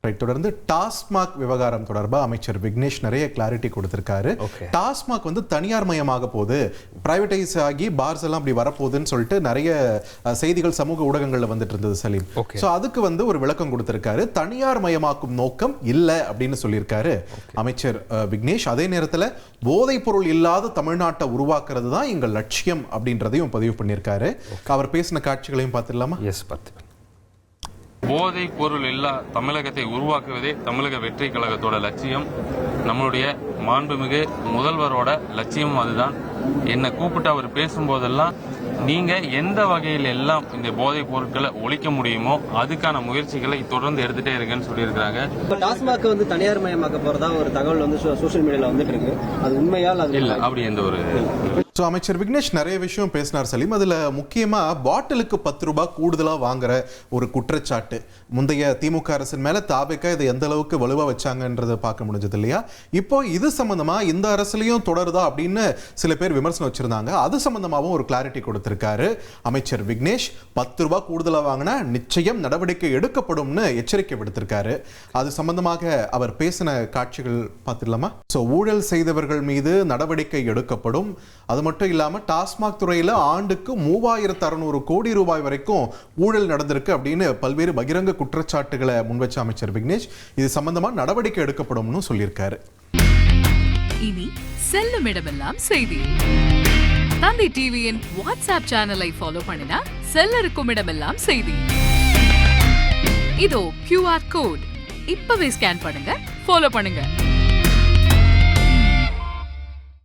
தொடர்ந்து டாஸ்மாக் விவகாரம் தொடர்பாக அமைச்சர் விக்னேஷ் நிறைய கிளாரிட்டி கொடுத்திருக்காரு. டாஸ்மாக் வந்து தனியார் மயமாக போகுது, பிரைவேடைஸ் ஆகி பார்ஸ் எல்லாம் அப்படி வரப்போகுதுன்னு சொல்லிட்டு நிறைய செய்திகள் சமூக ஊடகங்கள்ல வந்துட்டு இருந்தது சலீம். ஸோ அதுக்கு வந்து ஒரு விளக்கம் கொடுத்திருக்காரு. தனியார் மயமாக்கும் நோக்கம் இல்லை அப்படின்னு சொல்லியிருக்காரு அமைச்சர் விக்னேஷ். அதே நேரத்தில் போதைப் பொருள் இல்லாத தமிழ்நாட்டை உருவாக்குறது தான் எங்கள் லட்சியம் அப்படின்றதையும் பதிவு பண்ணியிருக்காரு. அவர் பேசின காட்சிகளையும் பார்த்துடலாமா? போதை பொருள் இல்லா தமிழகத்தை உருவாக்குவதே தமிழக வெற்றி கழகத்தோட லட்சியம். நம்மளுடைய மாண்புமிகு முதல்வரோட லட்சியம் அதுதான். என்னை கூப்பிட்டு அவர் பேசும்போதெல்லாம் நீங்க எந்த வகையில் எல்லாம் இந்த போதைப் பொருட்களை ஒழிக்க முடியுமோ அதுக்கான முயற்சிகளை தொடர்ந்து எடுத்துட்டே இருக்குன்னு சொல்லியிருக்காங்க. டாஸ்மாக் வந்து தனியார் மயமாக்க போறதா ஒரு தகவல் வந்து சோசியல் மீடியால வந்துட்டு இருக்கு. அது உண்மையால் அது இல்ல, அப்படி எந்த ஒரு அமைச்சர் விக்னேஷ் நிறைய விஷயம் பேசினார் சலீம். அதுல முக்கியமா பாட்டிலுக்கு 10 ரூபாய் கூடுதலா வாங்குற ஒரு குற்றச்சாட்டு முந்தைய திமுக அரசின் மேல தாவேக்கா இதை எந்த அளவுக்கு வலுவா வச்சாங்கன்றதை பார்க்க முடிஞ்சது இல்லையா? இப்போ இது சம்பந்தமா இந்த அரசுலயும் தொடருதா அப்படின்னு சில பேர் விமர்சனம் வச்சிருந்தாங்க. அது சம்பந்தமாவும் ஒரு கிளாரிட்டி கொடுத்திருக்காரு அமைச்சர் விக்னேஷ். 10 ரூபாய் கூடுதலா வாங்கினா நிச்சயம் நடவடிக்கை எடுக்கப்படும்னு எச்சரிக்கை விடுத்திருக்காரு. அது சம்பந்தமாக அவர் பேசின காட்சிகள் பார்த்துடலாமா? ஊழல் செய்தவர்கள் மீது நடவடிக்கை எடுக்கப்படும். அது மட்டும் இல்லாம டாஸ்மாக் துறையில ஆண்டுக்கு 3600 கோடி ரூபாய் வரைக்கும் ஊழல் நடந்திருக்கு அப்படின்னு பல்வேறு பகிரங்க குற்றச்சாட்டுகளை முன்வச்ச அமைச்சர் விக்னேஷ் இது சம்பந்தமா நடவடிக்கை எடுக்கப்படும் சொல்லியிருக்காரு. இனி செல்லும் இடமெல்லாம் செய்தி. தந்தி டிவியின் வாட்ஸ்அப் சேனலை ஃபாலோ பண்ணினா செல்ல இருக்கும் இடமெல்லாம் செய்தி. இதோ QR கோட் இப்பவே ஸ்கேன் பண்ணுங்க, ஃபாலோ பண்ணுங்க.